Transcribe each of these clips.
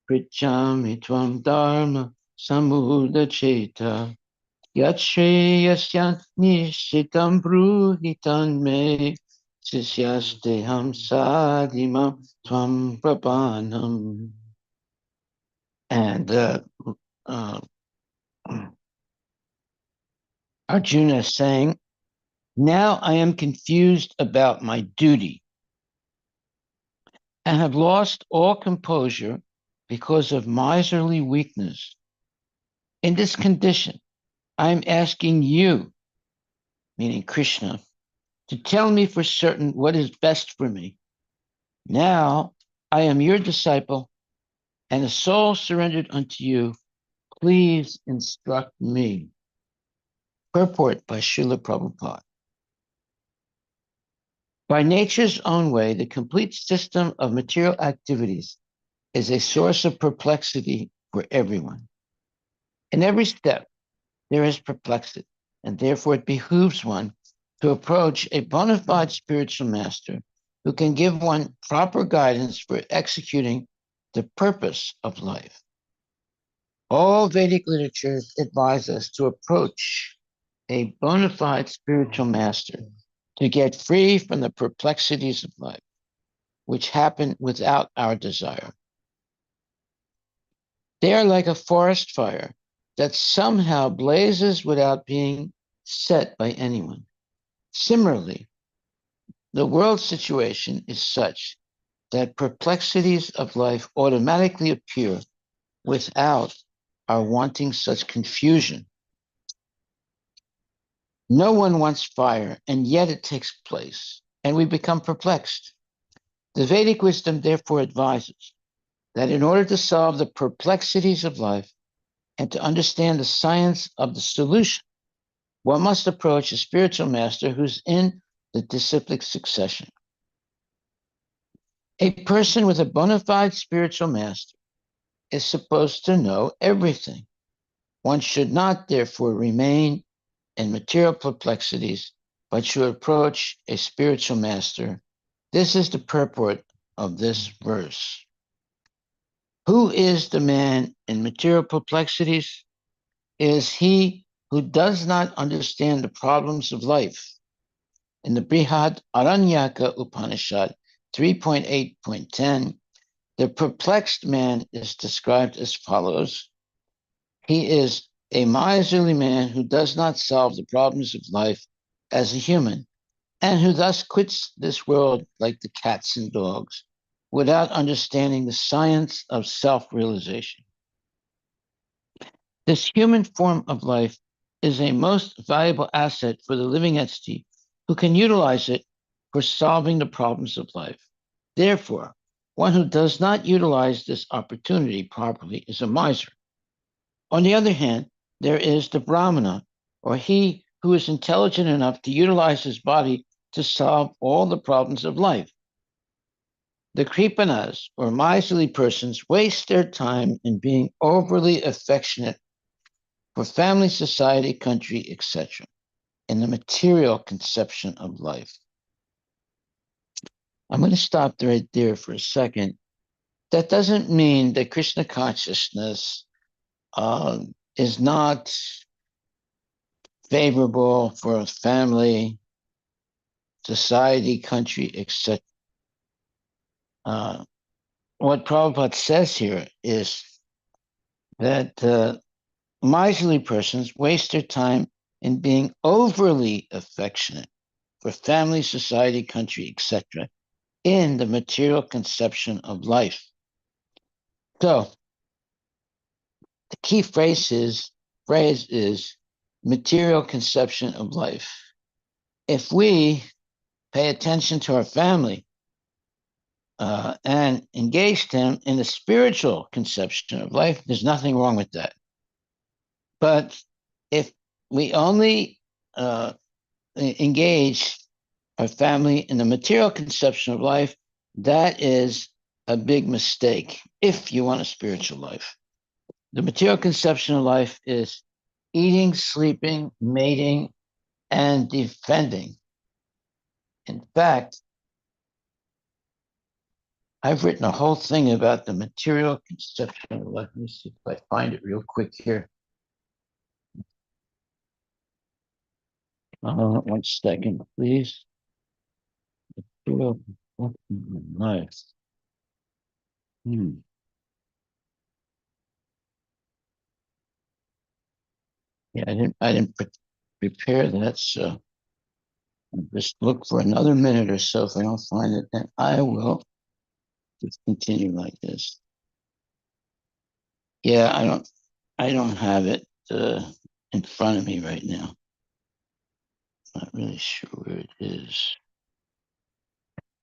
Pritchami tvam dharma samudacheta yat nishitam bruhitan me sisyasteham sadimam tvam prapanam. And uh, Arjuna is saying, now I am confused about my duty and have lost all composure because of miserly weakness. In this condition, I am asking you, meaning Krishna, to tell me for certain what is best for me. Now I am your disciple and a soul surrendered unto you. Please instruct me. Purport by Srila Prabhupada. By nature's own way, the complete system of material activities is a source of perplexity for everyone. In every step, there is perplexity, and therefore it behooves one to approach a bona fide spiritual master who can give one proper guidance for executing the purpose of life. All Vedic literatures advise us to approach a bona fide spiritual master to get free from the perplexities of life, which happen without our desire. They are like a forest fire that somehow blazes without being set by anyone. Similarly, the world situation is such that perplexities of life automatically appear without our wanting such confusion. No one wants fire, and yet it takes place, and we become perplexed. The Vedic wisdom therefore advises that in order to solve the perplexities of life and to understand the science of the solution, one must approach a spiritual master who's in the disciplic succession. A person with a bona fide spiritual master is supposed to know everything. One should not, therefore, remain in material perplexities, but should approach a spiritual master. This is the purport of this verse. Who is the man in material perplexities? It is he who does not understand the problems of life. In the Brihad Aranyaka Upanishad 3.8.10, the perplexed man is described as follows. He is a miserly man who does not solve the problems of life as a human, and who thus quits this world like the cats and dogs, without understanding the science of self-realization. This human form of life is a most valuable asset for the living entity who can utilize it for solving the problems of life. Therefore, one who does not utilize this opportunity properly is a miser. On the other hand, there is the Brahmana, or he who is intelligent enough to utilize his body to solve all the problems of life. The Kripanas, or miserly persons, waste their time in being overly affectionate for family, society, country, etc., in the material conception of life. I'm going to stop right there for a second. That doesn't mean that Krishna consciousness is not favorable for family, society, country, etc. What Prabhupada says here is that miserly persons waste their time in being overly affectionate for family, society, country, etc., in the material conception of life. So the key phrase is material conception of life. If we pay attention to our family and engage them in the spiritual conception of life, there's nothing wrong with that. But if we only engage our family in the material conception of life, that is a big mistake if you want a spiritual life. The material conception of life is eating, sleeping, mating, and defending. In fact, I've written a whole thing about the material conception of life. Let me see if I find it real quick here. 1 second, please. Material conception of life. Yeah, I didn't prepare that, so I'll just look for another minute or so. If I don't find it, then I will just continue like this. Yeah, I don't have it in front of me right now. Not really sure where it is.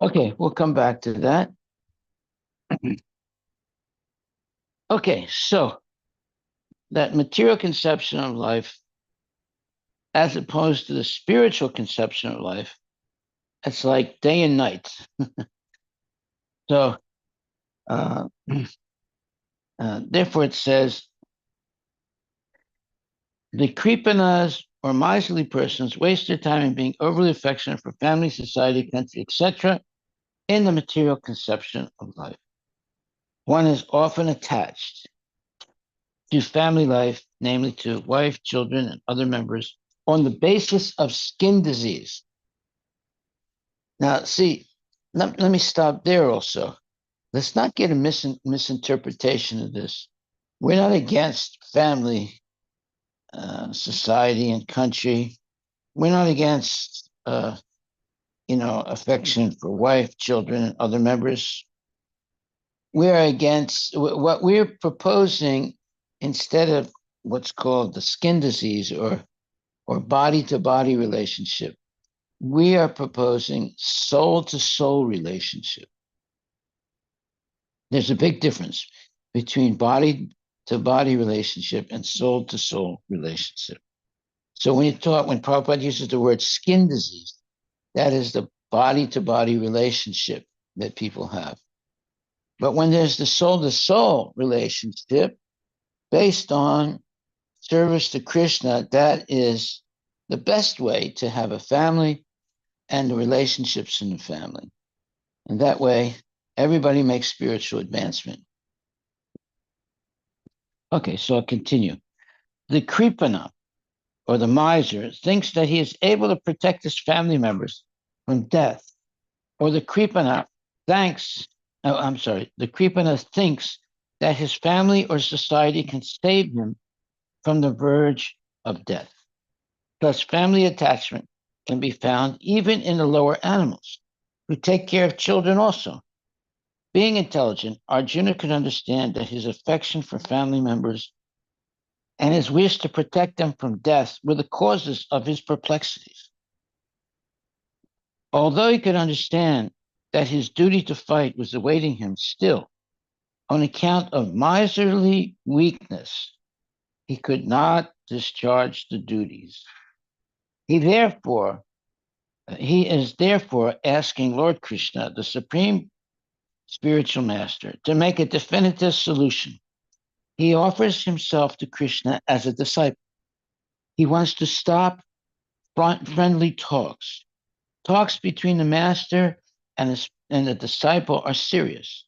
Okay, we'll come back to that. Okay, so that material conception of life, as opposed to the spiritual conception of life, it's like day and night. So, uh, therefore, it says the kripanas or miserly persons waste their time in being overly affectionate for family, society, country, etc., in the material conception of life. One is often attached to family life, namely to wife, children, and other members, on the basis of skin disease. Now, see, let me stop there also. Let's not get a misinterpretation of this. We're not against family, society, and country. We're not against, affection for wife, children, and other members. We're against what we're proposing instead of what's called the skin disease or body to body relationship. We are proposing soul to soul relationship. There's a big difference between body to body relationship and soul to soul relationship. So when Prabhupada uses the word skin disease, that is the body to body relationship that people have. But when there's the soul to soul relationship based on service to Krishna, that is the best way to have a family and the relationships in the family. And that way, everybody makes spiritual advancement. Okay, so I'll continue. The Kripana, or the miser, thinks that he is able to protect his family members from death. Or the Kripana the Kripana thinks that his family or society can save him from the verge of death. Thus, family attachment can be found even in the lower animals, who take care of children also. Being intelligent, Arjuna could understand that his affection for family members and his wish to protect them from death were the causes of his perplexities. Although he could understand that his duty to fight was awaiting him still, on account of miserly weakness, he could not discharge the duties. He is therefore asking Lord Krishna, the Supreme Spiritual Master, to make a definitive solution. He offers himself to Krishna as a disciple. He wants to stop friendly talks. Talks between the master and the disciple are serious.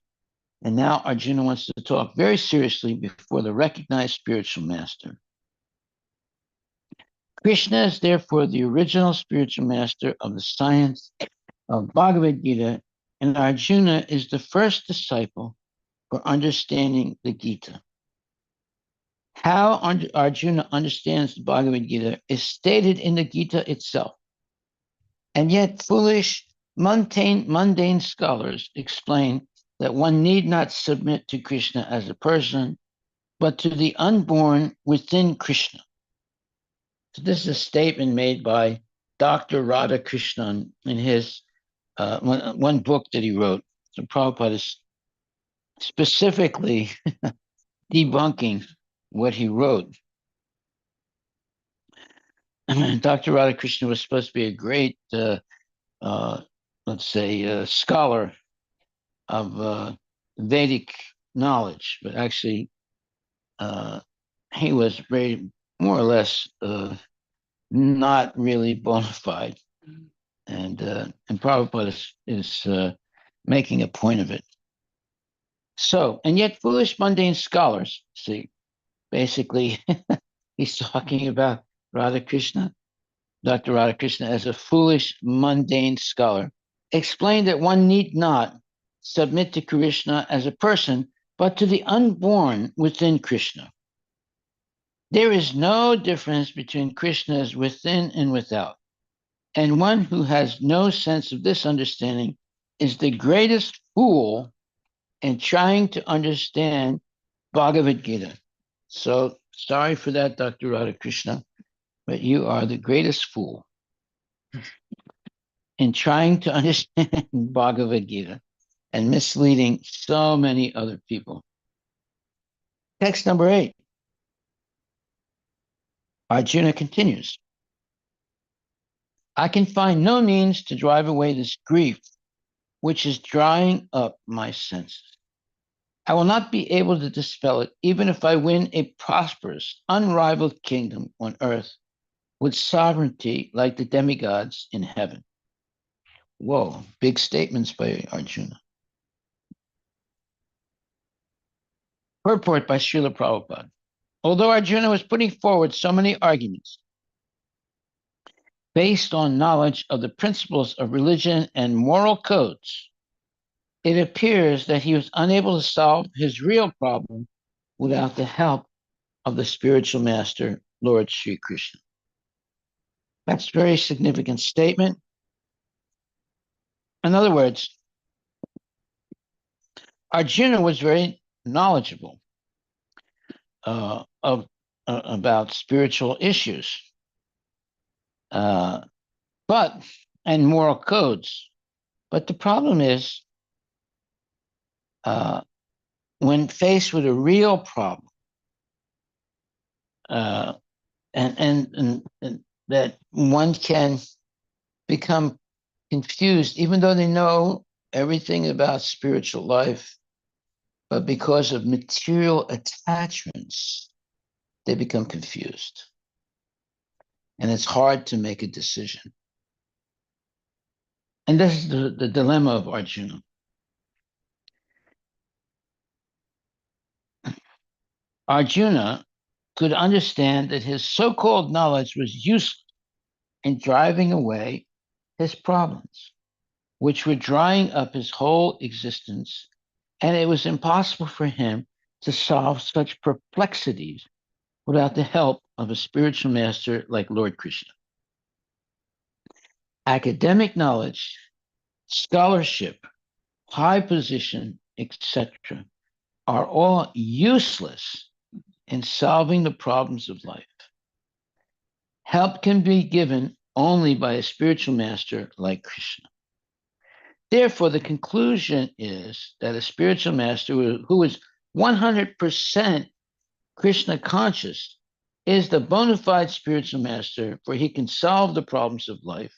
And now Arjuna wants to talk very seriously before the recognized spiritual master. Krishna is therefore the original spiritual master of the science of Bhagavad Gita, and Arjuna is the first disciple for understanding the Gita. How Arjuna understands the Bhagavad Gita is stated in the Gita itself. And yet foolish, mundane scholars explain that one need not submit to Krishna as a person, but to the unborn within Krishna. So this is a statement made by Dr. Radhakrishnan in his one book that he wrote. So Prabhupada is specifically debunking what he wrote. Dr. Radhakrishnan was supposed to be a great, let's say, scholar of Vedic knowledge, but actually he was very more or less not really bona fide, and Prabhupada is making a point of it. So, and yet foolish mundane scholars, see, basically he's talking about Radhakrishna, Dr. Radhakrishna, as a foolish mundane scholar, explain that one need not submit to Krishna as a person, but to the unborn within Krishna. There is no difference between Krishna as within and without. And one who has no sense of this understanding is the greatest fool in trying to understand Bhagavad Gita. So sorry for that, Dr. Radhakrishna, but you are the greatest fool in trying to understand Bhagavad Gita and misleading so many other people. Text number 8. Arjuna continues. I can find no means to drive away this grief, which is drying up my senses. I will not be able to dispel it, even if I win a prosperous, unrivaled kingdom on earth with sovereignty like the demigods in heaven. Whoa, big statements by Arjuna. Purport by Srila Prabhupada. Although Arjuna was putting forward so many arguments based on knowledge of the principles of religion and moral codes, it appears that he was unable to solve his real problem without the help of the spiritual master, Lord Sri Krishna. That's a very significant statement. In other words, Arjuna was very knowledgeable about spiritual issues, and moral codes. But the problem is, when faced with a real problem, and that one can become confused, even though they know everything about spiritual life, but because of material attachments, they become confused. And it's hard to make a decision. And this is the dilemma of Arjuna. Arjuna could understand that his so-called knowledge was useless in driving away his problems, which were drying up his whole existence, and it was impossible for him to solve such perplexities without the help of a spiritual master like Lord Krishna. Academic knowledge, scholarship, high position, etc., are all useless in solving the problems of life. Help can be given only by a spiritual master like Krishna. Therefore, the conclusion is that a spiritual master who is 100% Krishna conscious is the bona fide spiritual master, for he can solve the problems of life.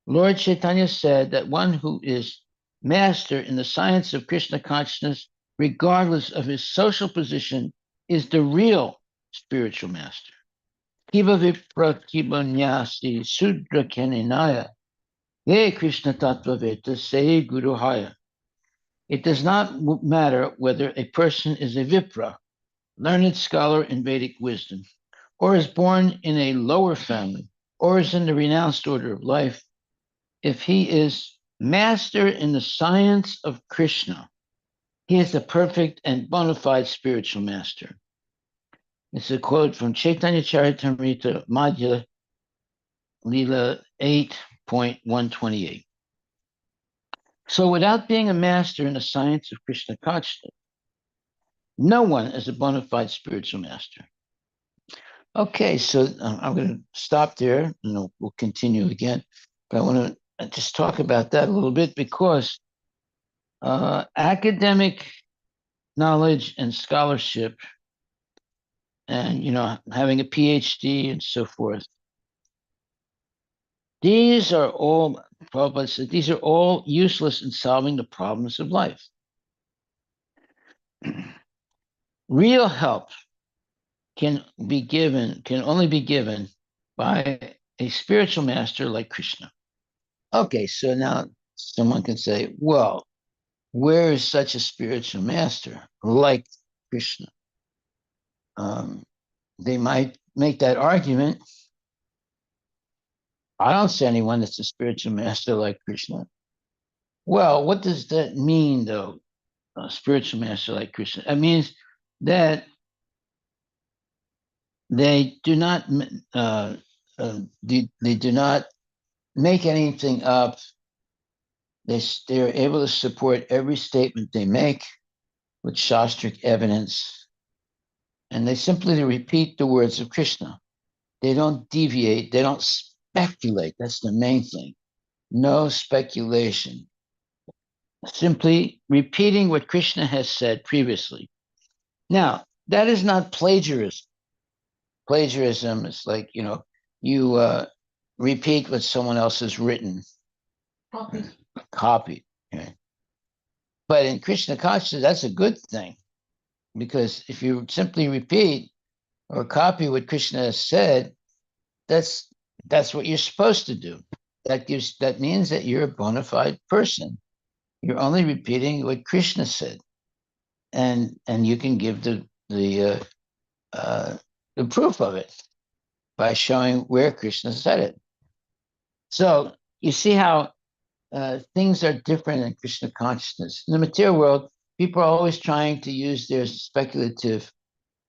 Lord Chaitanya said that one who is master in the science of Krishna consciousness, regardless of his social position, is the real spiritual master. Kiva vipra kiva nyasi sudra keninaya, ye Krishna tattva veta se guru haya. It does not matter whether a person is a vipra, learned scholar in Vedic wisdom, or is born in a lower family, or is in the renounced order of life. If he is master in the science of Krishna, he is the perfect and bona fide spiritual master. It's a quote from Chaitanya Charitamrita Madhya Leela 8.128. So without being a master in the science of Krishna consciousness, no one is a bona fide spiritual master. Okay, so I'm going to stop there and we'll continue again. But I want to just talk about that a little bit because academic knowledge and scholarship and, having a PhD and so forth, these are all, Prabhupada said, these are all useless in solving the problems of life. Real help can only be given by a spiritual master like Krishna. Okay, so now someone can say, well, where is such a spiritual master like Krishna? They might make that argument. I don't see anyone that's a spiritual master like Krishna. Well, what does that mean, though? A spiritual master like Krishna. It means that they do not they do not make anything up. They're able to support every statement they make with shastric evidence, and they simply repeat the words of Krishna. They don't deviate. They don't speculate. That's the main thing. No speculation. Simply repeating what Krishna has said previously. Now, that is not plagiarism. Plagiarism is like, you repeat what someone else has written. Copy. Okay? But in Krishna consciousness, that's a good thing, because if you simply repeat or copy what Krishna has said, that's what you're supposed to do. That means that you're a bona fide person. You're only repeating what Krishna said, and you can give the proof of it by showing where Krishna said it. So you see how things are different in Krishna consciousness. In the material world, people are always trying to use their speculative,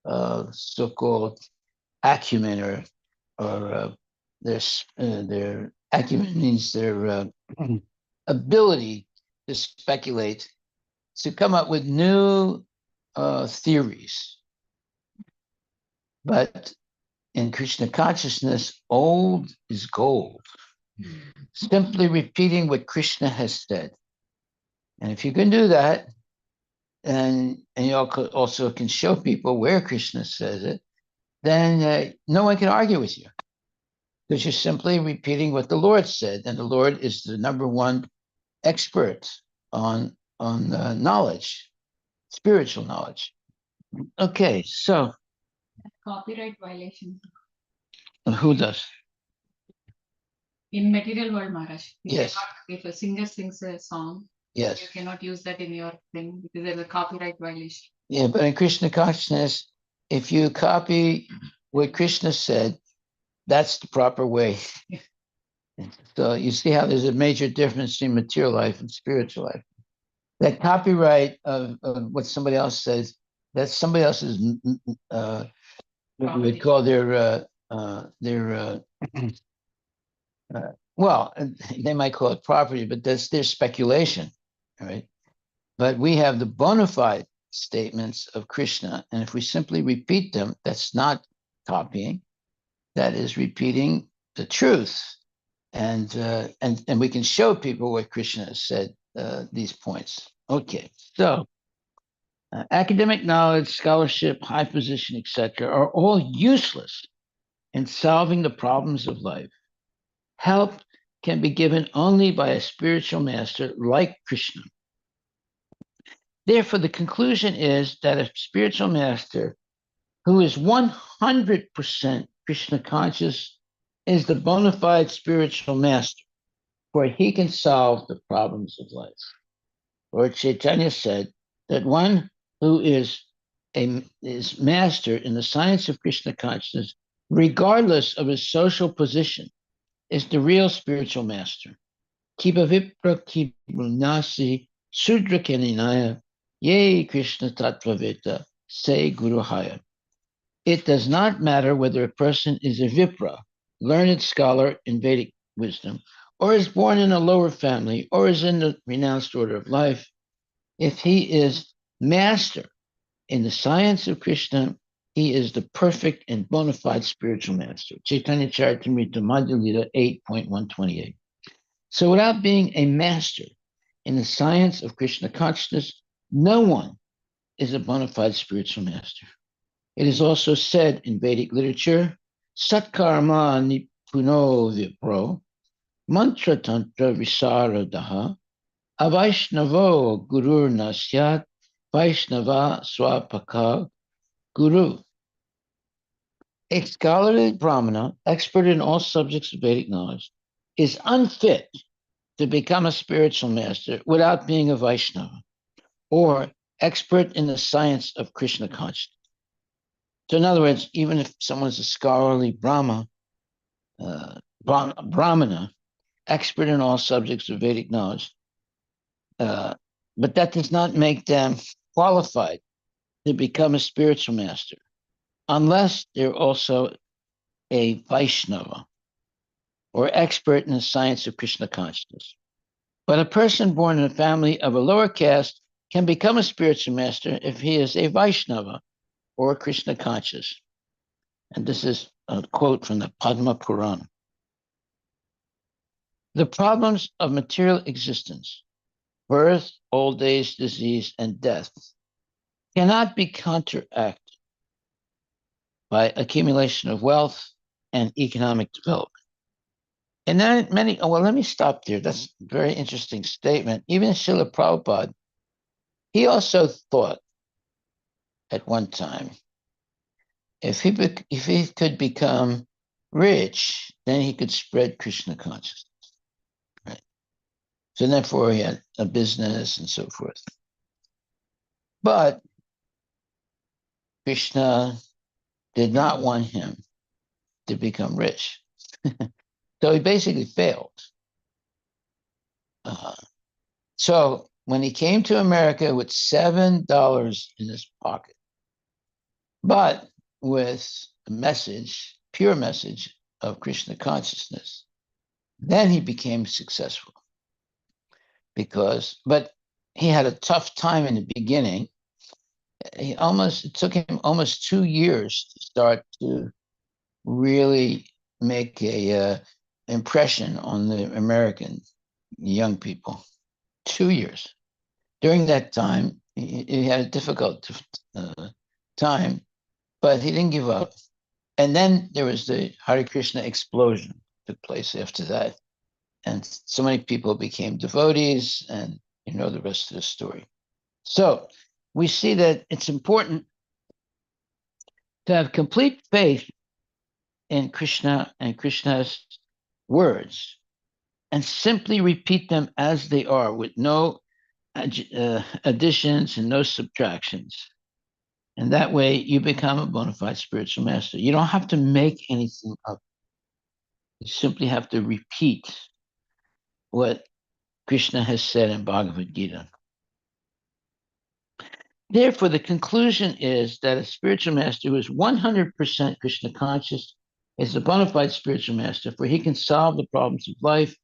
so-called acumen, or their acumen means their ability to speculate, to come up with new theories. But in Krishna consciousness, old is gold. Simply repeating what Krishna has said. And if you can do that, and you also can show people where Krishna says it, then no one can argue with you, because you're simply repeating what the Lord said, and the Lord is the number one expert on knowledge, spiritual knowledge. Okay, so Copyright violation who does? in material world, Maharaj. Yes. If a singer sings a song, Yes. you cannot use that in your thing because there's a copyright violation. Yeah, but in Krishna consciousness, if you copy what Krishna said, that's the proper way. So you see how there's a major difference between material life and spiritual life. That copyright of what somebody else says, that's somebody else's, what we would call their well, they might call it property, but that's their speculation, right? But we have the bona fide statements of Krishna, and if we simply repeat them, that's not copying. That is repeating the truth, and we can show people what Krishna has said. These points. Okay, so academic knowledge, scholarship, high position, etc., are all useless in solving the problems of life. Help can be given only by a spiritual master like Krishna. Therefore, the conclusion is that a spiritual master who is 100% Krishna conscious is the bona fide spiritual master, for he can solve the problems of life. Lord Chaitanya said that one who is master in the science of Krishna consciousness, regardless of his social position, is the real spiritual master. Kiba vipra kibrunasi sudra keninaya ye Krishna tattvaveta say Guru Haya. It does not matter whether a person is a vipra, learned scholar in Vedic wisdom, or is born in a lower family, or is in the renounced order of life. If he is master in the science of Krishna, he is the perfect and bona fide spiritual master. Chaitanya Charitamrita Madhya Lila 8.128. So without being a master in the science of Krishna consciousness, no one is a bona fide spiritual master. It is also said in Vedic literature, Satkarma nipuno vipro, mantra tantra visaradaha, avaishnavo gurur nasyat, vaishnava swapaka guru. A scholarly brahmana, expert in all subjects of Vedic knowledge, is unfit to become a spiritual master without being a Vaishnava. or expert in the science of Krishna consciousness. So, in other words, even if someone's a scholarly Brahmana, expert in all subjects of Vedic knowledge, but that does not make them qualified to become a spiritual master unless they're also a Vaishnava or expert in the science of Krishna consciousness. But a person born in a family of a lower caste can become a spiritual master if he is a Vaishnava or Krishna conscious. And this is a quote from the Padma Purana. The problems of material existence, birth, old age, disease, and death, cannot be counteracted by accumulation of wealth and economic development. And then let me stop there. That's a very interesting statement. Even Srila Prabhupada, he also thought at one time, if he could become rich, then he could spread Krishna consciousness. Right? So therefore, he had a business and so forth. But Krishna did not want him to become rich. So he basically failed. So when he came to America with $7 in his pocket, but with a message, pure message of Krishna consciousness, then he became successful. But he had a tough time in the beginning. It took him almost 2 years to start to really make a impression on the American young people. 2 years. During that time, he had a difficult time, but he didn't give up. And then there was the Hare Krishna explosion took place after that. And so many people became devotees, and you know the rest of the story. So we see that it's important to have complete faith in Krishna and Krishna's words and simply repeat them as they are with no additions and no subtractions. And that way you become a bona fide spiritual master. You don't have to make anything up. You simply have to repeat what Krishna has said in Bhagavad Gita. Therefore, the conclusion is that a spiritual master who is 100% Krishna conscious is a bona fide spiritual master, for he can solve the problems of life.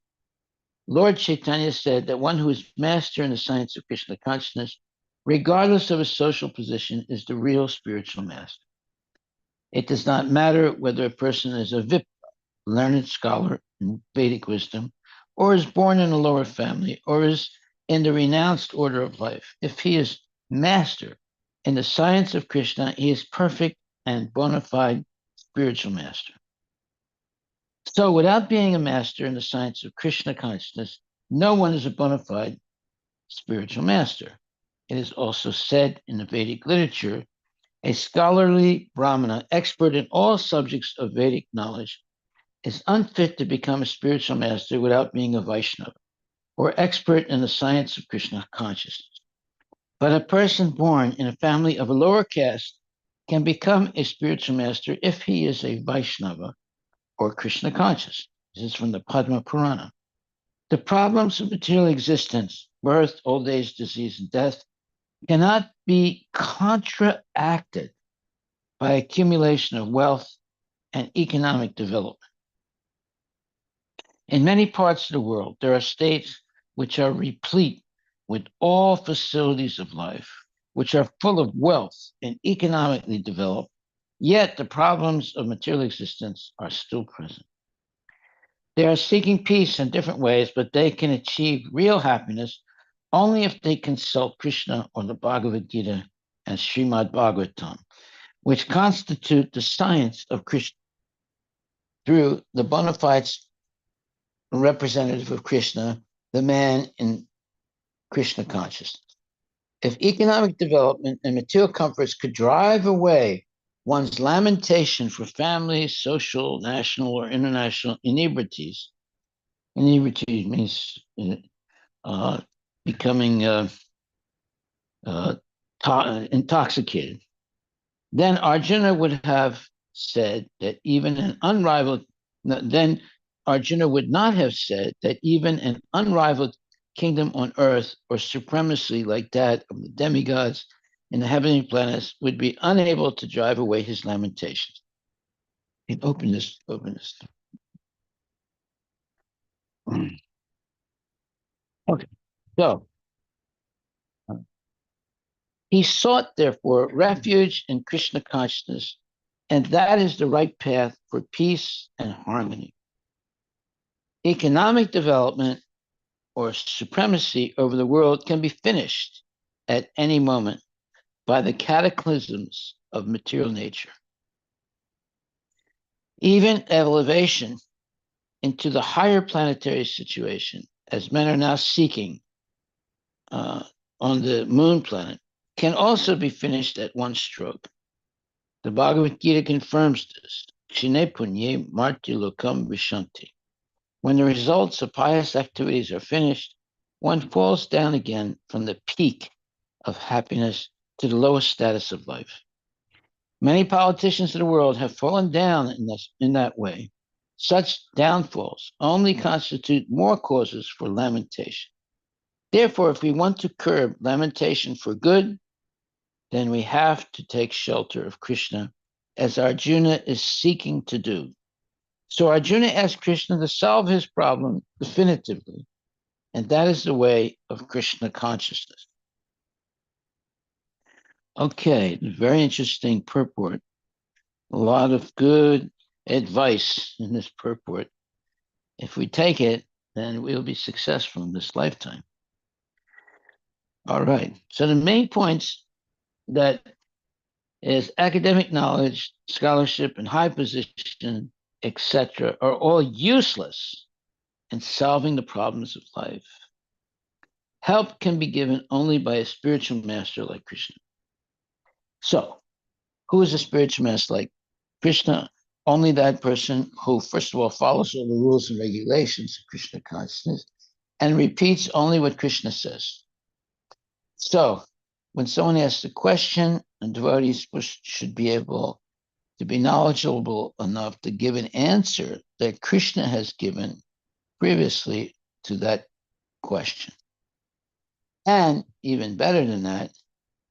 Lord Chaitanya said that one who is master in the science of Krishna consciousness, regardless of his social position, is the real spiritual master. It does not matter whether a person is a Vipra, learned scholar in Vedic wisdom, or is born in a lower family, or is in the renounced order of life. If he is master in the science of Krishna, he is perfect and bona fide spiritual master. So without being a master in the science of Krishna consciousness, no one is a bona fide spiritual master. It is also said in the Vedic literature, a scholarly Brahmana, expert in all subjects of Vedic knowledge, is unfit to become a spiritual master without being a Vaishnava or expert in the science of Krishna consciousness. But a person born in a family of a lower caste can become a spiritual master if he is a Vaishnava or Krishna conscious. This is from the Padma Purana. The problems of material existence, birth, old age, disease, and death, cannot be counteracted by accumulation of wealth and economic development. In many parts of the world, there are states which are replete with all facilities of life, which are full of wealth and economically developed, yet the problems of material existence are still present. They are seeking peace in different ways, but they can achieve real happiness only if they consult Krishna or the Bhagavad Gita and Srimad Bhagavatam, which constitute the science of Krishna through the bona fide representative of Krishna, the man in Krishna consciousness. If economic development and material comforts could drive away one's lamentation for family, social, national, or international inebrities, inebriety means becoming intoxicated. Then Arjuna would have said that even an unrivaled, then Arjuna would not have said that even an unrivaled kingdom on earth or supremacy like that of the demigods in the heavenly planets would be unable to drive away his lamentations. Open this, open this. Okay, so he sought, therefore, refuge in Krishna consciousness, and that is the right path for peace and harmony. Economic development or supremacy over the world can be finished at any moment by the cataclysms of material nature. Even elevation into the higher planetary situation, as men are now seeking on the moon planet, can also be finished at one stroke. The Bhagavad Gita confirms this. Shine punye marti lokam vishanti. When the results of pious activities are finished, one falls down again from the peak of happiness to the lowest status of life. Many politicians of the world have fallen down in that way. Such downfalls only constitute more causes for lamentation. Therefore, if we want to curb lamentation for good, then we have to take shelter of Krishna, as Arjuna is seeking to do. So Arjuna asked Krishna to solve his problem definitively, and that is the way of Krishna consciousness. Okay, very interesting purport. A lot of good advice in this purport. If we take it, then we'll be successful in this lifetime. All right. So the main points that is academic knowledge, scholarship, and high position, etc., are all useless in solving the problems of life. Help can be given only by a spiritual master like Krishna. So, who is a spiritual master like Krishna? Only that person who, first of all, follows all the rules and regulations of Krishna consciousness and repeats only what Krishna says. So, when someone asks a question, a devotee should be able to be knowledgeable enough to give an answer that Krishna has given previously to that question. And even better than that,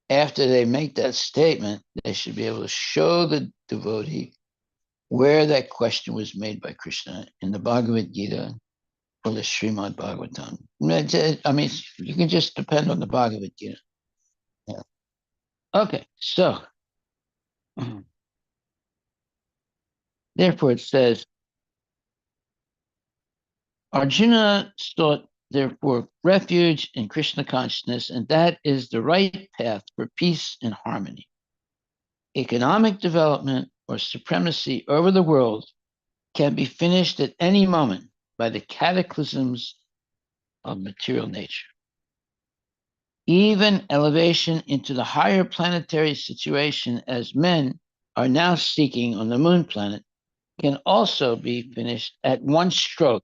after they make that statement, they should be able to show the devotee where that question was made by Krishna in the Bhagavad Gita or the Srimad Bhagavatam. I mean, you can just depend on the Bhagavad Gita. Yeah. Okay, so therefore it says, Arjuna sought therefore refuge in Krishna consciousness, and that is the right path for peace and harmony. Economic development or supremacy over the world can be finished at any moment by the cataclysms of material nature. Even elevation into the higher planetary situation, as men are now seeking on the moon planet, can also be finished at one stroke.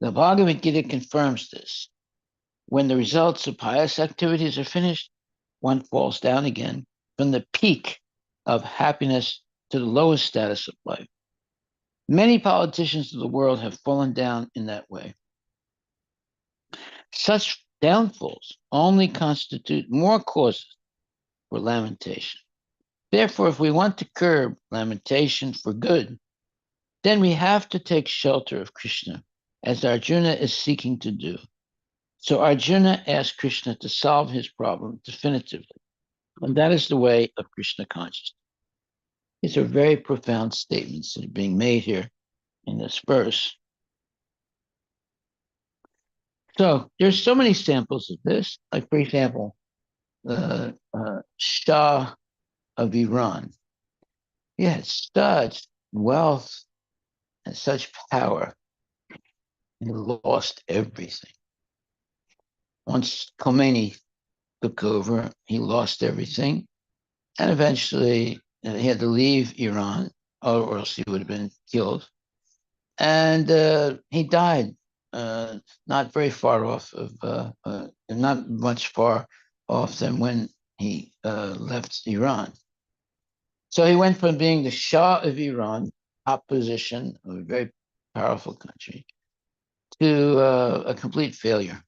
The Bhagavad Gita confirms this. When the results of pious activities are finished, one falls down again from the peak of happiness to the lowest status of life. Many politicians of the world have fallen down in that way. Such downfalls only constitute more causes for lamentation. Therefore, if we want to curb lamentation for good, then we have to take shelter of Krishna, as Arjuna is seeking to do. So Arjuna asked Krishna to solve his problem definitively. And that is the way of Krishna consciousness. These are very profound statements that are being made here in this verse. So there's so many samples of this. Like, for example, Shah of Iran. He had such wealth and such power. He lost everything. Once Khomeini took over, he lost everything. And eventually he had to leave Iran, or else he would have been killed. And he died not very far off of, not much far off than when he left Iran. So he went from being the Shah of Iran, top position of a very powerful country, to a complete failure.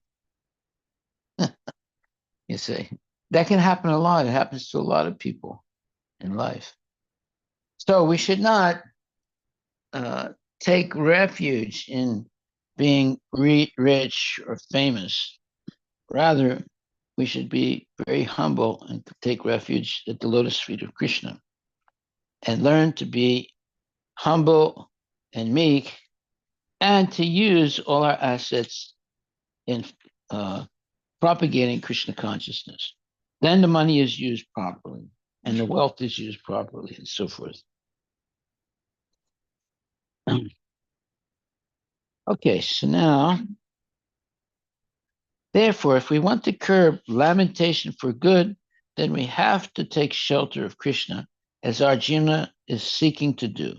You see, that can happen a lot. It happens to a lot of people in life. So we should not take refuge in being rich or famous. Rather, we should be very humble and take refuge at the lotus feet of Krishna and learn to be humble and meek and to use all our assets in propagating Krishna consciousness. Then the money is used properly and the wealth is used properly and so forth. Okay, so now, therefore, if we want to curb lamentation for good, then we have to take shelter of Krishna, as Arjuna is seeking to do.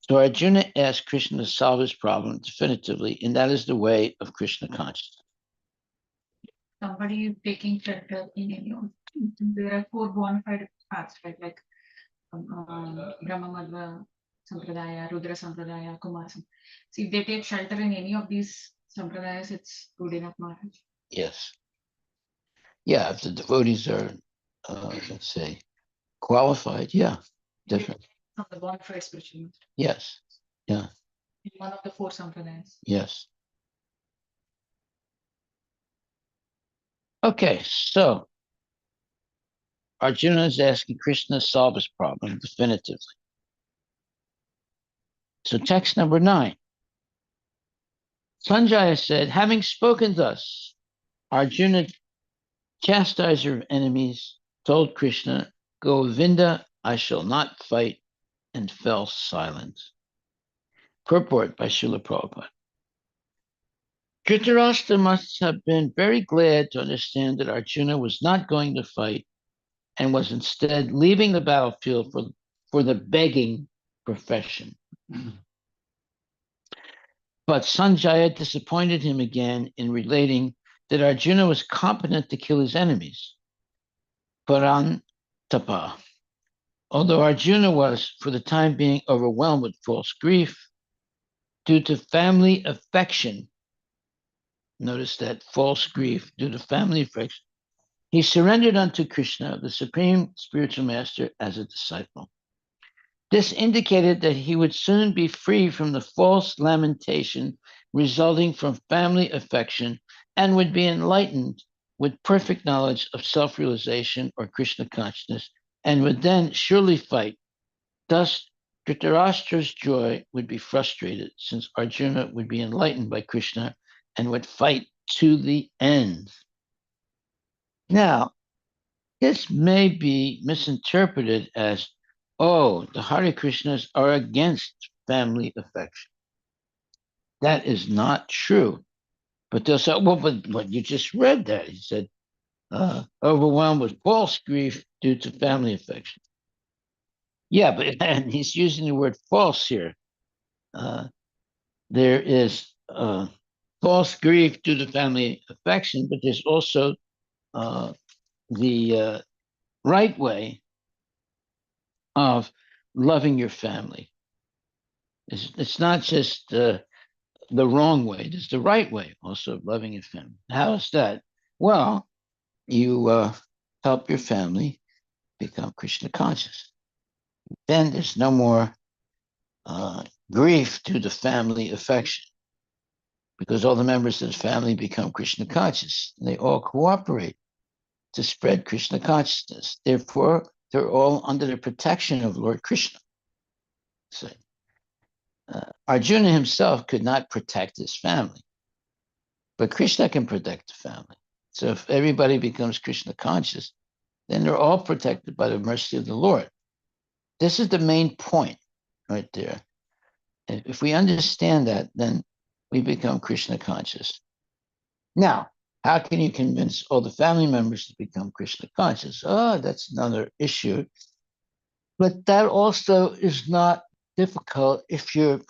So Arjuna asked Krishna to solve his problem definitively, and that is the way of Krishna consciousness. Somebody is taking shelter in any of. There are four bona fide paths, right? Like Brahma Madhva Sampradaya, Rudra Sampradaya, Kumar. So if they take shelter in any of these sampradayas, it's good enough, Maharaj. Yes. Yeah, if the devotees are, let's say, qualified, yeah, definitely. From the bona fide spiritual master. Yes. Yeah. In one of the four sampradayas. Yes. Okay, so Arjuna is asking Krishna to solve his problem definitively. So text number 9. Sanjaya said, having spoken thus, Arjuna, chastiser of enemies, told Krishna, Govinda, I shall not fight, and fell silent. Purport by Srila Prabhupada. Dhritarashtra must have been very glad to understand that Arjuna was not going to fight and was instead leaving the battlefield for the begging profession. But Sanjaya disappointed him again in relating that Arjuna was competent to kill his enemies. Parantapa. Although Arjuna was, for the time being, overwhelmed with false grief due to family affection, notice that false grief due to family affection, he surrendered unto Krishna, the supreme spiritual master, as a disciple. This indicated that he would soon be free from the false lamentation resulting from family affection and would be enlightened with perfect knowledge of self-realization or Krishna consciousness and would then surely fight. Thus, Dhritarashtra's joy would be frustrated since Arjuna would be enlightened by Krishna and would fight to the end. Now, this may be misinterpreted as, oh, the Hare Krishnas are against family affection. That is not true. But they'll say, well, but you just read that. He said, overwhelmed with false grief due to family affection. Yeah, but and he's using the word false here. There is false grief due to family affection, but there's also the right way of loving your family. It's not just the wrong way, it's the right way also of loving your family. How is that? Well, you help your family become Krishna conscious. Then there's no more grief due to family affection because all the members of the family become Krishna conscious. They all cooperate to spread Krishna consciousness. Therefore, they're all under the protection of Lord Krishna. So, Arjuna himself could not protect his family, but Krishna can protect the family. So if everybody becomes Krishna conscious, then they're all protected by the mercy of the Lord. This is the main point right there. If we understand that, then we become Krishna conscious. Now, how can you convince all the family members to become Krishna conscious? Oh, that's another issue. But that also is not difficult if you're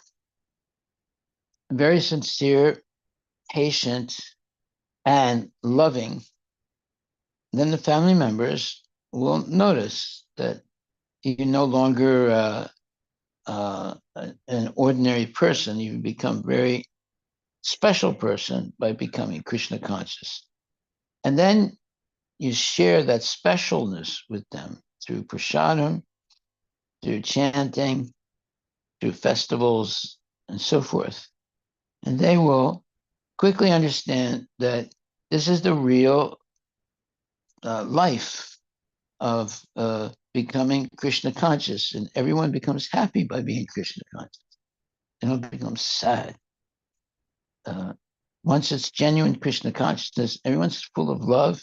very sincere, patient, and loving. then the family members will notice that you're no longer an ordinary person. You become very special person by becoming Krishna conscious. And then you share that specialness with them through prasadam, through chanting, through festivals, and so forth. And they will quickly understand that this is the real life of becoming Krishna conscious, and everyone becomes happy by being Krishna conscious. They don't become sad. Once it's genuine Krishna consciousness, everyone's full of love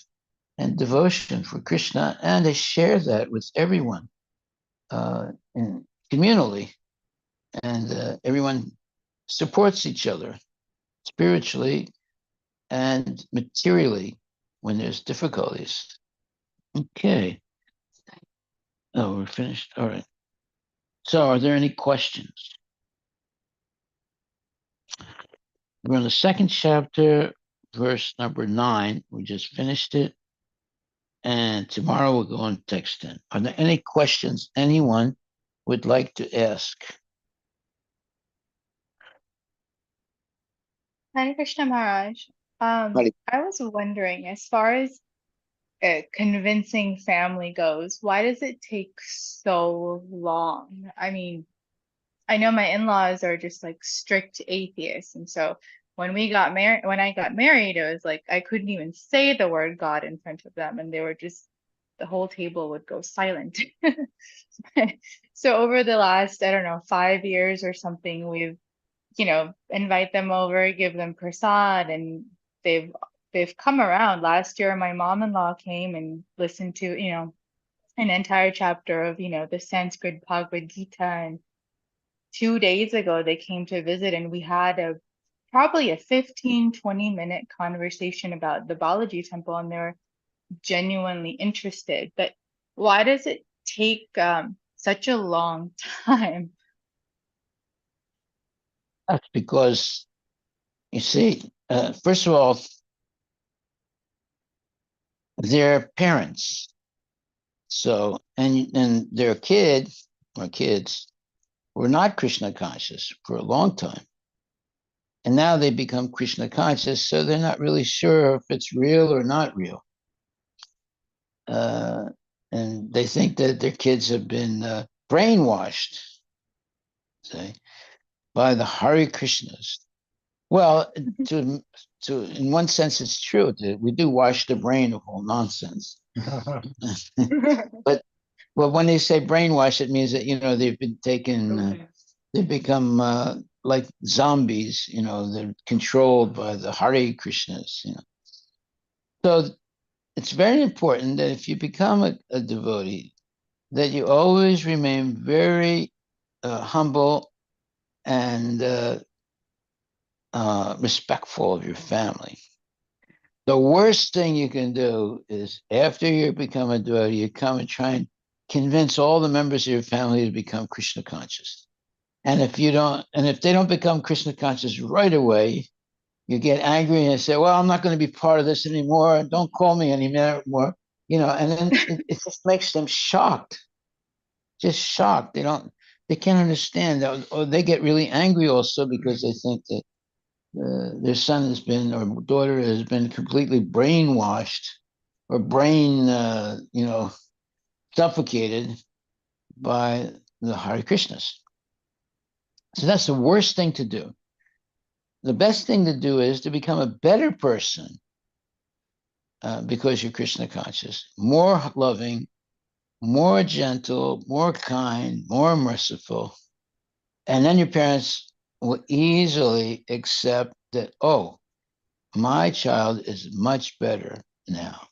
and devotion for Krishna, and they share that with everyone communally, and everyone supports each other spiritually and materially when there's difficulties. Okay. Oh, we're finished. All right. So, are there any questions? We're in the second chapter, verse number 9. We just finished it. And tomorrow we'll go on text 10. Are there any questions anyone would like to ask? Hare Krishna Maharaj. I was wondering, as far as convincing family goes, why does it take so long? I mean, I know my in-laws are just like strict atheists, and so when I got married, it was like I couldn't even say the word God in front of them, and they were just the whole table would go silent. So over the last, I don't know, 5 years or something, we've invite them over, give them prasad, and they've come around. Last year, my mom-in-law came and listened to, an entire chapter of, the Sanskrit Bhagavad Gita. And 2 days ago, they came to visit, and we had probably a 15-20 minute conversation about the Balaji temple, and they were genuinely interested. But why does it take such a long time? That's because, you see, first of all, they're parents. So, and their kid or kids were not Krishna conscious for a long time. And now they become Krishna conscious, so they're not really sure if it's real or not real. And they think that their kids have been brainwashed, say, by the Hare Krishnas. Well, to in one sense, it's true. We do wash the brain of all nonsense. But when they say brainwash, it means that they've been taken, they become like zombies. They're controlled by the Hare Krishnas. So it's very important that if you become a devotee, that you always remain very humble and respectful of your family. The worst thing you can do is after you become a devotee, you come and try and convince all the members of your family to become Krishna conscious. And if they don't become Krishna conscious right away, you get angry and say, well, I'm not going to be part of this anymore. Don't call me anymore. And then it just makes them shocked, just shocked. They can't understand that, or they get really angry also because they think that their son has been or daughter has been completely brainwashed or suffocated by the Hare Krishnas. So that's the worst thing to do. The best thing to do is to become a better person because you're Krishna conscious, more loving, more gentle, more kind, more merciful. And then your parents will easily accept that, oh, my child is much better now.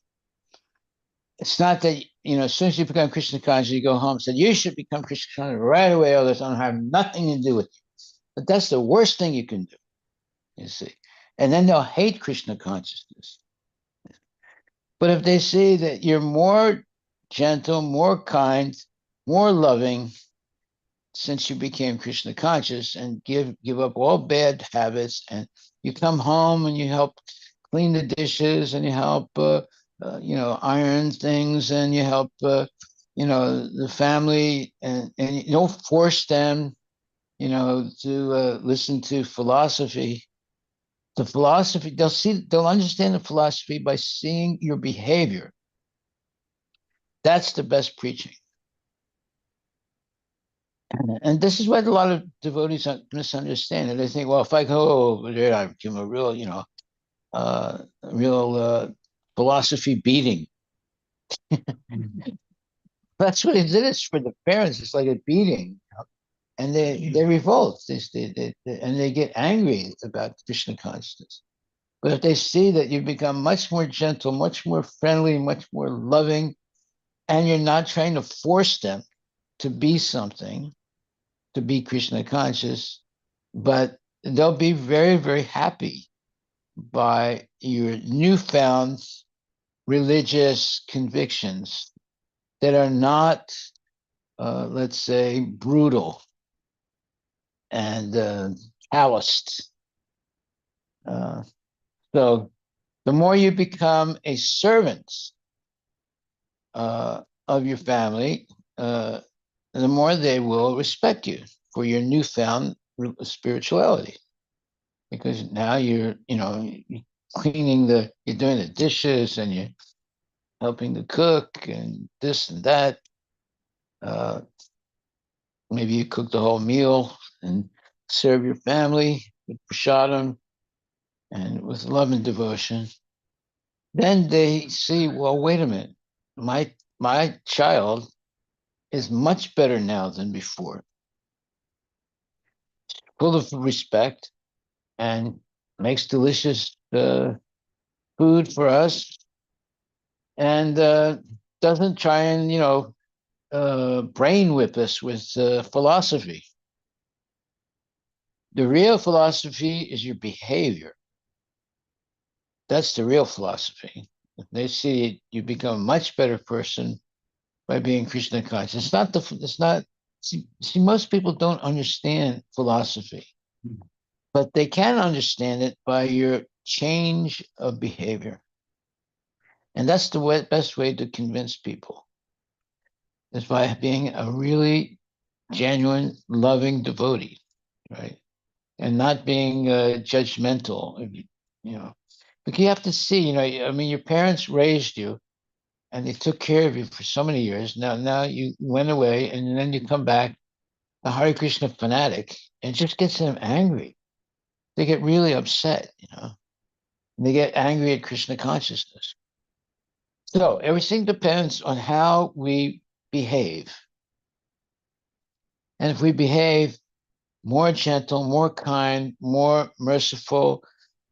It's not that, as soon as you become Krishna conscious, you go home and say, you should become Krishna conscious right away, or this don't have nothing to do with you. But that's the worst thing you can do, you see. And then they'll hate Krishna consciousness. But if they see that you're more gentle, more kind, more loving, since you became Krishna conscious, and give up all bad habits, and you come home and you help clean the dishes and you help iron things, and you help, the family, and you don't force them, to listen to philosophy. The philosophy, they'll understand the philosophy by seeing your behavior. That's the best preaching. And this is what a lot of devotees misunderstand. And they think, well, if I go over there, I give them a real, philosophy beating. That's what it is for the parents. It's like a beating, and they revolt. And they get angry about Krishna consciousness. But if they see that you become much more gentle, much more friendly, much more loving, and you're not trying to force them to be something, to be Krishna conscious, but they'll be very, very happy by your newfound religious convictions that are not, let's say, brutal and calloused. So the more you become a servant of your family, the more they will respect you for your newfound spirituality. Because now you're doing the dishes, and you're helping to cook and this and that. Maybe you cook the whole meal and serve your family with prasadam and with love and devotion. Then they see, well, wait a minute, my child is much better now than before, full of respect, and makes delicious food for us, and doesn't try and brain whip us with philosophy. The real philosophy is your behavior. That's the real philosophy. They see you become a much better person by being Krishna conscious. See, most people don't understand philosophy, but they can understand it by your change of behavior. And that's the best way to convince people, is by being a really genuine, loving devotee, right? And not being judgmental, But you have to see, your parents raised you, and they took care of you for so many years. Now you went away, and then you come back, a Hare Krishna fanatic, and it just gets them angry. They get really upset, and they get angry at Krishna consciousness. So everything depends on how we behave. And if we behave more gentle, more kind, more merciful,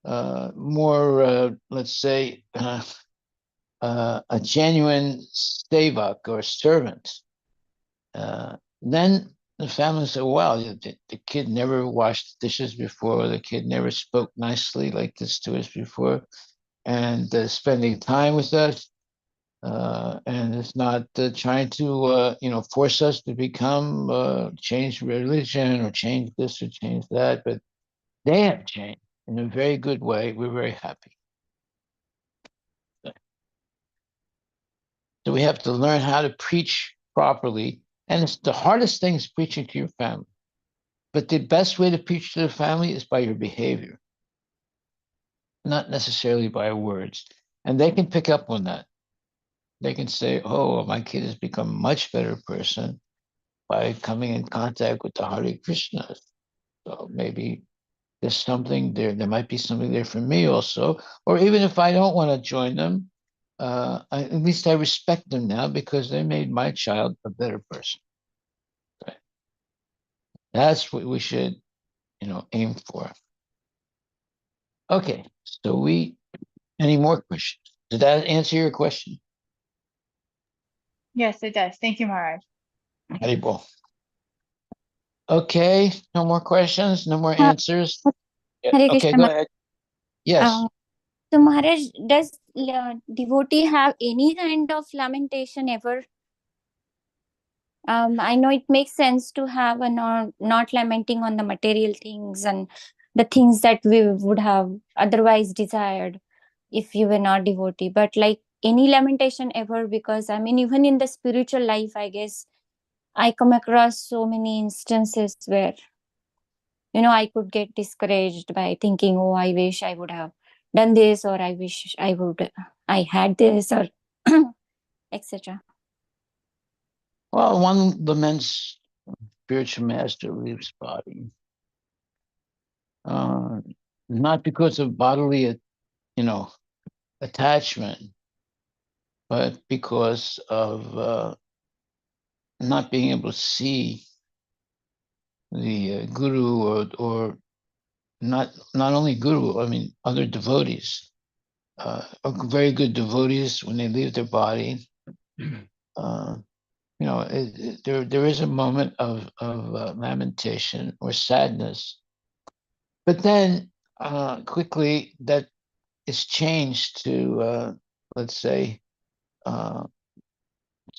more, let's say, a genuine sevak or servant, then the family say, wow, the kid never washed dishes before, the kid never spoke nicely like this to us before, and spending time with us, and it's not trying to, force us to change religion or change this or change that, but they have changed in a very good way. We're very happy. So we have to learn how to preach properly. And it's the hardest thing is preaching to your family. But the best way to preach to the family is by your behavior, not necessarily by words. And they can pick up on that. They can say, oh, my kid has become a much better person by coming in contact with the Hare Krishna. So maybe there's something there. There might be something there for me also. Or even if I don't want to join them, at least I respect them now because they made my child a better person. Right? That's what we should, aim for. Okay, so any more questions? Did that answer your question? Yes, it does. Thank you, Maharaj. Haribol. Okay, no more questions, no more answers. Hare Okay, Krishna. go ahead. Yes. So Maharaj, does devotee have any kind of lamentation ever? I know it makes sense to have a not lamenting on the material things and the things that we would have otherwise desired if you were not devotee. But like any lamentation ever, because I mean, even in the spiritual life, I guess I come across so many instances where, I could get discouraged by thinking, oh, I wish I would have done this, or I wish I had this, or etc. Well, one laments spiritual master leaves body, uh, not because of bodily, attachment, but because of not being able to see the guru, or not only guru, I mean other devotees, very good devotees when they leave their body. Uh, there is a moment of lamentation or sadness, but then quickly that is changed to let's say uh,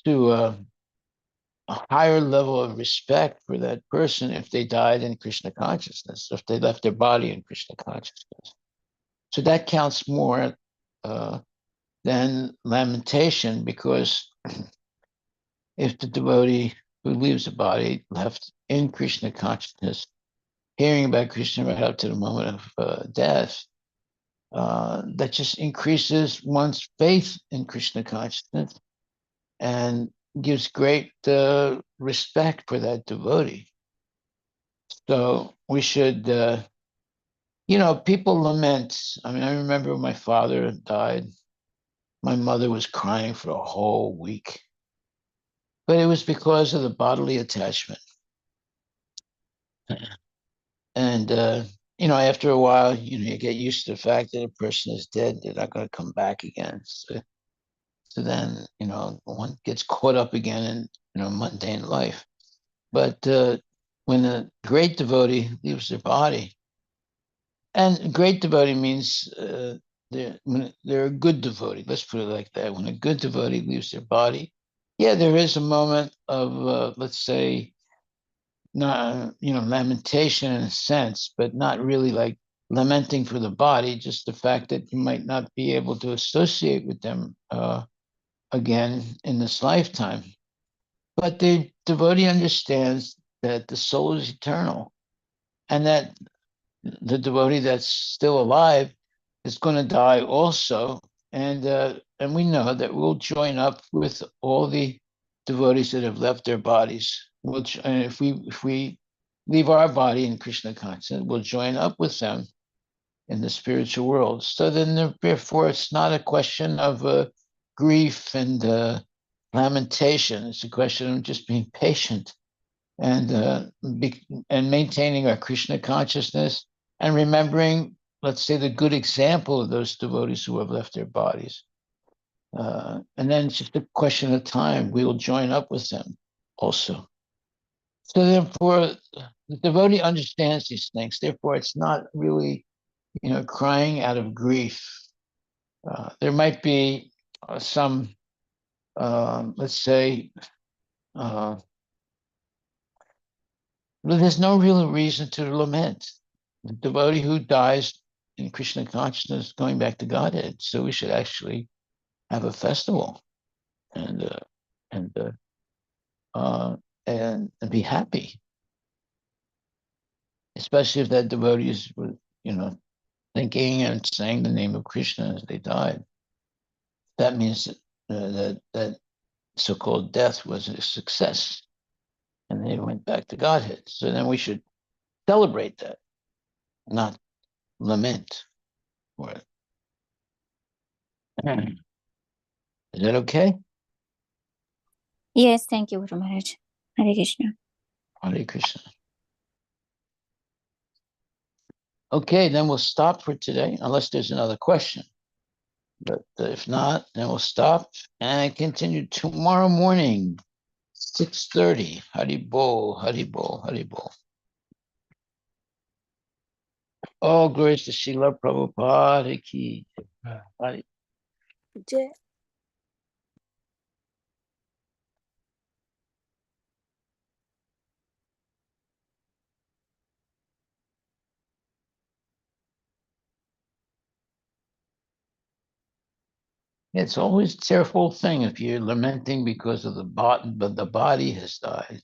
to a higher level of respect for that person if they died in Krishna consciousness, if they left their body in Krishna consciousness. So that counts more uh, than lamentation, because if the devotee who leaves the body left in Krishna consciousness, hearing about Krishna right up to the moment of death, that just increases one's faith in Krishna consciousness and gives great respect for that devotee. So we should, people lament. I mean, I remember when my father died, my mother was crying for a whole week, but it was because of the bodily attachment. And, after a while, you get used to the fact that a person is dead, they're not going to come back again. So then, one gets caught up again in, mundane life. But when a great devotee leaves their body, and great devotee means when they're a good devotee, let's put it like that. When a good devotee leaves their body, yeah, there is a moment of, let's say, not, lamentation in a sense, but not really like lamenting for the body, just the fact that you might not be able to associate with them again in this lifetime. But the devotee understands that the soul is eternal, and that the devotee that's still alive is going to die also, and we know that we'll join up with all the devotees that have left their bodies. And if we leave our body in Krishna consciousness, we'll join up with them in the spiritual world. So then, therefore, it's not a question of grief and lamentation. It's a question of just being patient and and maintaining our Krishna consciousness and remembering, let's say, the good example of those devotees who have left their bodies. And then it's just a question of time. We will join up with them also. So therefore, the devotee understands these things. Therefore, it's not really, crying out of grief. There might be some, let's say, there's no real reason to lament. The devotee who dies in Krishna consciousness going back to Godhead. So we should actually have a festival and uh, and uh, and be happy, especially if that devotee is, thinking and saying the name of Krishna as they died. That means that so-called death was a success, and they went back to Godhead. So then we should celebrate that, not lament for it. Is that okay? Yes, thank you, Guru Maharaj. Hare Krishna. Hare Krishna. Okay, then we'll stop for today, unless there's another question. But if not, then we'll stop and continue tomorrow morning, 6:30. Hari Bol, Hari Bol, Hari Bol. All glories to Srila Prabhupada ki. Hari. Jai It's always a tearful thing if you're lamenting because of the body has died.